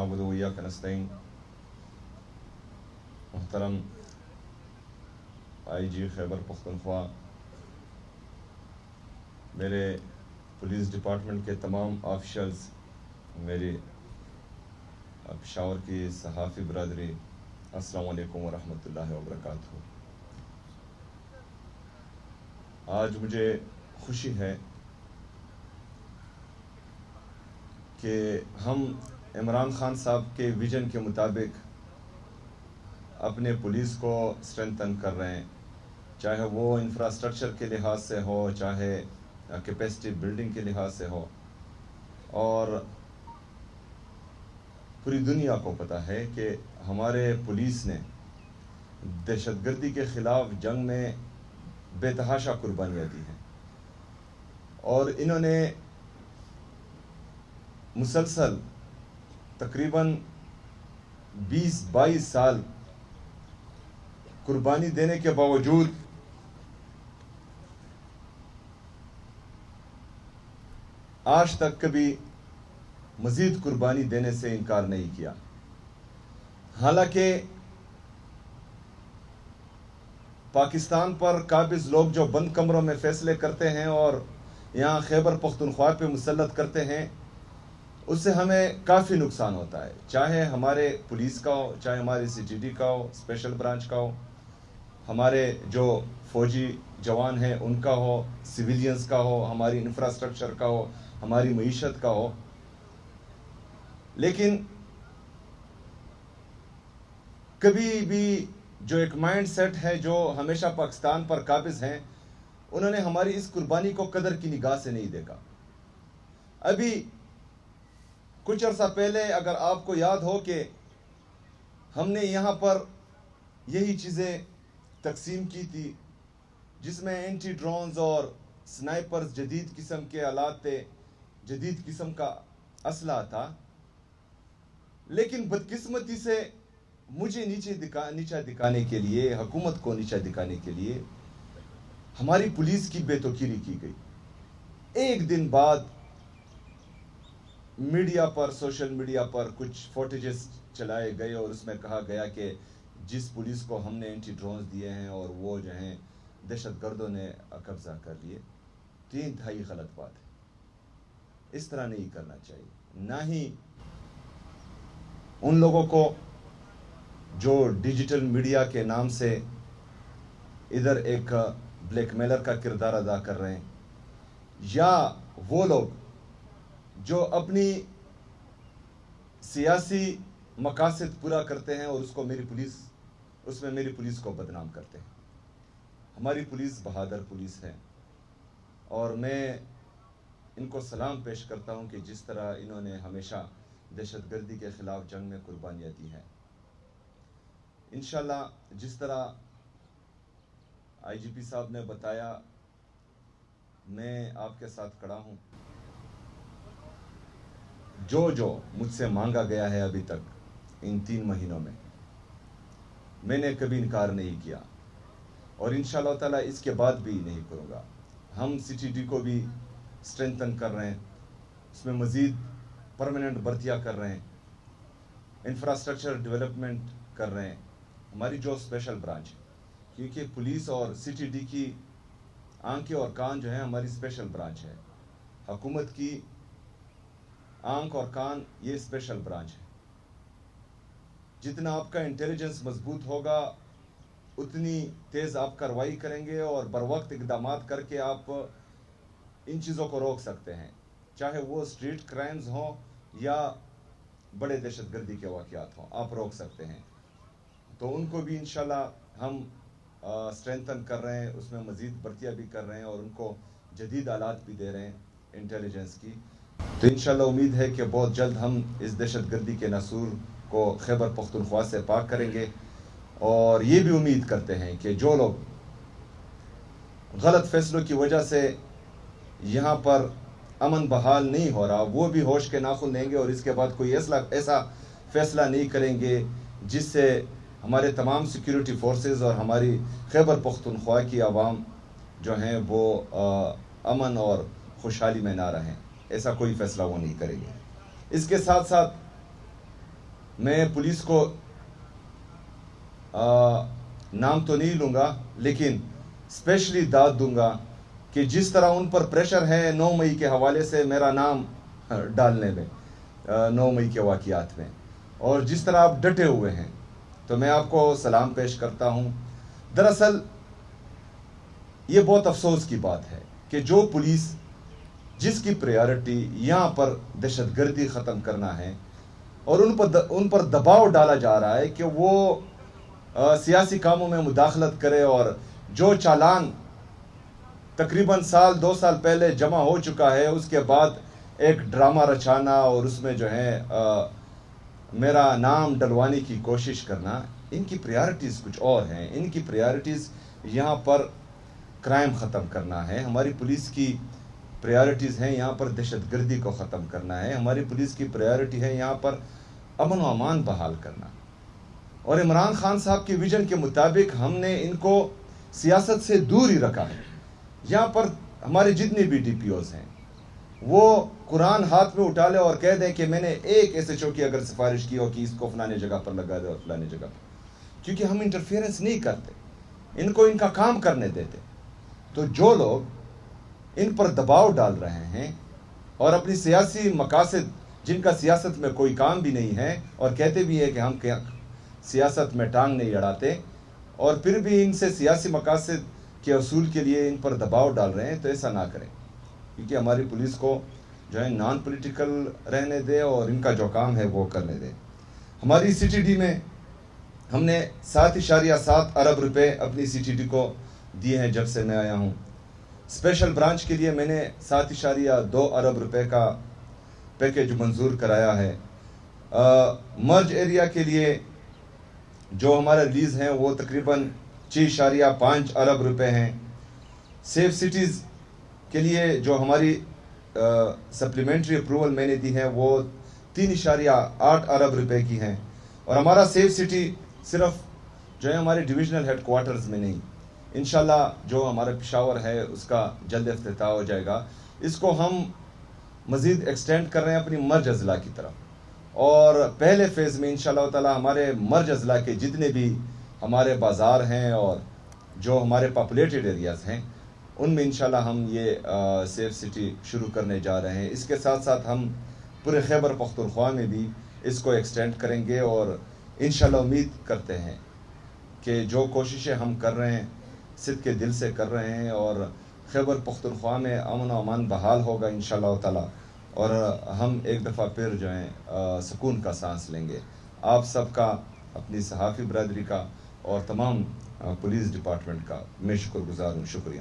नअबुदु व इय्याका नस्तईन। मुहतरम IG खैबर पख्तूनख्वा, मेरे police department के तमाम ऑफिशल्स, मेरी पेशावर की सहाफ़ी बरदरी, अस्सलामु अलैकुम व रहमतुल्लाहि व बरकातहू। आज मुझे खुशी है कि हम इमरान खान साहब के विजन के मुताबिक अपने पुलिस को स्ट्रेंथन कर रहे हैं, चाहे वो इंफ्रास्ट्रक्चर के लिहाज से हो, चाहे कैपेसिटी बिल्डिंग के लिहाज से हो। और पूरी दुनिया को पता है कि हमारे पुलिस ने दहशतगर्दी के ख़िलाफ़ जंग में बेतहाशा कुर्बानियाँ दी हैं और इन्होंने मुसलसल तकरीबन 20-22 साल कुर्बानी देने के बावजूद आज तक कभी मज़ीद कुर्बानी देने से इनकार नहीं किया। हालांकि पाकिस्तान पर काबिज लोग जो बंद कमरों में फैसले करते हैं और यहाँ खैबर पख्तूनख्वा पे मुसल्लत करते हैं, उससे हमें काफ़ी नुकसान होता है, चाहे हमारे पुलिस का हो, चाहे हमारे CTD का हो, स्पेशल ब्रांच का हो, हमारे जो फौजी जवान हैं उनका हो, सिविलियंस का हो, हमारी इंफ्रास्ट्रक्चर का हो, हमारी मईशत का हो। लेकिन कभी भी जो एक माइंड सेट है जो हमेशा पाकिस्तान पर काबिज हैं, उन्होंने हमारी इस कुर्बानी को कदर की निगाह से नहीं देखा। अभी कुछ अर्सा पहले अगर आपको याद हो कि हमने यहाँ पर यही चीज़ें तकसीम की थी, जिसमें एंटी ड्रोन्स और स्नाइपर्स, जदीद किस्म के आलात थे, जदीद किस्म का असला था। लेकिन बदकिस्मती से मुझे नीचा दिखाने के लिए, हुकूमत को नीचा दिखाने के लिए हमारी पुलिस की बेतौकीरी की गई। एक दिन बाद मीडिया पर, सोशल मीडिया पर कुछ फुटेजेस चलाए गए और उसमें कहा गया कि जिस पुलिस को हमने एंटी ड्रोन्स दिए हैं और वो जो हैं दहशतगर्दों ने कब्जा कर लिए। तो ये इंतहाई गलत बात है, इस तरह नहीं करना चाहिए। ना ही उन लोगों को जो डिजिटल मीडिया के नाम से इधर एक ब्लैकमेलर का किरदार अदा कर रहे हैं, या वो लोग जो अपनी सियासी मकासद पूरा करते हैं और उसमें मेरी पुलिस को बदनाम करते हैं। हमारी पुलिस बहादुर पुलिस है और मैं इनको सलाम पेश करता हूं कि जिस तरह इन्होंने हमेशा दहशतगर्दी के ख़िलाफ़ जंग में कुर्बानियाँ दी हैं। इंशाल्लाह जिस तरह IGP साहब ने बताया, मैं आपके साथ खड़ा हूं। जो मुझसे मांगा गया है अभी तक इन 3 महीनों में, मैंने कभी इनकार नहीं किया और इंशाअल्लाह ताला इसके बाद भी नहीं करूँगा। हम CTD को भी स्ट्रेंथन कर रहे हैं, उसमें मज़ीद परमानेंट भर्तियाँ कर रहे हैं, इंफ्रास्ट्रक्चर डेवलपमेंट कर रहे हैं। हमारी जो स्पेशल ब्रांच है, क्योंकि पुलिस और CTD की आंखें और कान जो है हमारी स्पेशल ब्रांच है, हुकूमत की आंख और कान ये स्पेशल ब्रांच है। जितना आपका इंटेलिजेंस मजबूत होगा उतनी तेज़ आप कार्रवाई करेंगे और बर वक्त इक़दामात करके आप इन चीज़ों को रोक सकते हैं, चाहे वो स्ट्रीट क्राइम्स हों या बड़े दहशतगर्दी के वाक़यात हों, आप रोक सकते हैं। तो उनको भी इंशाल्लाह हम स्ट्रेंथन कर रहे हैं, उसमें मज़ीद भर्तियाँ भी कर रहे हैं और उनको जदीद आलात भी दे रहे हैं इंटेलिजेंस की। तो इंशाल्लाह उम्मीद है कि बहुत जल्द हम इस दहशतगर्दी के नासूर को खैबर पख्तूनख्वा से पाक करेंगे और ये भी उम्मीद करते हैं कि जो लोग गलत फैसलों की वजह से यहाँ पर अमन बहाल नहीं हो रहा, वो भी होश के नाखुन लेंगे और इसके बाद कोई ऐसा फैसला नहीं करेंगे जिससे हमारे तमाम सिक्योरिटी फोर्सेस और हमारी खैबर पख्तूनख्वा की आवाम जो हैं वो अमन और खुशहाली में ना रहें। ऐसा कोई फैसला वो नहीं करेंगे। इसके साथ साथ میں پولیس کو نام تو نہیں لوں گا، لیکن اسپیشلی داد دوں گا کہ جس طرح ان پر پریشر ہے 9 مئی کے حوالے سے میرا نام ڈالنے میں 9 مئی کے واقعات میں، اور جس طرح آپ ڈٹے ہوئے ہیں، تو میں آپ کو سلام پیش کرتا ہوں۔ دراصل یہ بہت افسوس کی بات ہے کہ جو پولیس جس کی پریارٹی یہاں پر دہشت گردی ختم کرنا ہے، اور ان پر دباؤ ڈالا جا رہا ہے کہ وہ سیاسی کاموں میں مداخلت کرے، اور جو چالان تقریباً 2 سال پہلے جمع ہو چکا ہے، اس کے بعد ایک ڈرامہ رچانا اور اس میں جو ہے میرا نام ڈلوانے کی کوشش کرنا، ان کی پریارٹیز کچھ اور ہیں۔ ان کی پریارٹیز یہاں پر کرائم ختم کرنا ہے، ہماری پولیس کی پریارٹیز ہیں یہاں پر دہشت گردی کو ختم کرنا ہے، ہماری پولیس کی پریارٹی ہے یہاں پر امن و امان بحال کرنا۔ اور عمران خان صاحب کی ویژن کے مطابق ہم نے ان کو سیاست سے دور ہی رکھا ہے۔ یہاں پر ہمارے جتنے بھی ڈی پی اوز ہیں وہ قرآن ہاتھ میں اٹھا لے اور کہہ دیں کہ میں نے ایک ایس ایچ او کی اگر سفارش کی ہو کہ اس کو فلانے جگہ پر لگا دے اور فلانے جگہ پر، کیونکہ ہم انٹرفیئرنس نہیں کرتے، ان کو ان کا کام کرنے دیتے۔ تو جو لوگ ان پر دباؤ ڈال رہے ہیں اور اپنی سیاسی مقاصد، جن کا سیاست میں کوئی کام بھی نہیں ہے، اور کہتے بھی ہے کہ ہم سیاست میں ٹانگ نہیں اڑاتے، اور پھر بھی ان سے سیاسی مقاصد کے اصول کے لیے ان پر دباؤ ڈال رہے ہیں، تو ایسا نہ کریں، کیونکہ ہماری پولیس کو جو ہے نان پولیٹیکل رہنے دے اور ان کا جو کام ہے وہ کرنے دے۔ ہماری سی ٹی ڈی میں ہم نے 7.7 ارب روپے اپنی سی ٹی ڈی کو دیے ہیں جب سے میں آیا ہوں۔ اسپیشل برانچ کے لیے میں نے 7.2 ارب روپے کا پیکیج منظور کرایا ہے۔ مرج ایریا کے لیے جو ہمارے ریلیز ہیں وہ تقریباً 6.5 ارب روپے ہیں۔ سیف سٹیز کے لیے جو ہماری سپلیمنٹری اپروول میں نے دی ہے وہ 3.8 ارب روپے کی ہیں، اور ہمارا سیف سٹی صرف جو ہے ہمارے ڈویژنل ہیڈ کوارٹرز میں نہیں، انشاءاللہ جو ہمارا پشاور ہے اس کا جلد افتتاح ہو جائے گا۔ اس کو ہم مزید ایکسٹینڈ کر رہے ہیں اپنی مرج اضلاع کی طرف، اور پہلے فیز میں انشاءاللہ تعالی ہمارے مرج اضلاع کے جتنے بھی ہمارے بازار ہیں اور جو ہمارے پاپولیٹڈ ایریاز ہیں ان میں انشاءاللہ ہم یہ سیف سٹی شروع کرنے جا رہے ہیں۔ اس کے ساتھ ساتھ ہم پورے خیبر پختونخوا میں بھی اس کو ایکسٹینڈ کریں گے، اور انشاءاللہ امید کرتے ہیں کہ جو کوششیں ہم کر رہے ہیں صدق کے دل سے کر رہے ہیں، اور خیبر پختونخوا میں امن و امان بحال ہوگا انشاءاللہ تعالی، اور ہم ایک دفعہ پھر جو ہے سکون کا سانس لیں گے۔ آپ سب کا، اپنی صحافی برادری کا اور تمام پولیس ڈپارٹمنٹ کا میں شکر گزار ہوں۔ شکریہ۔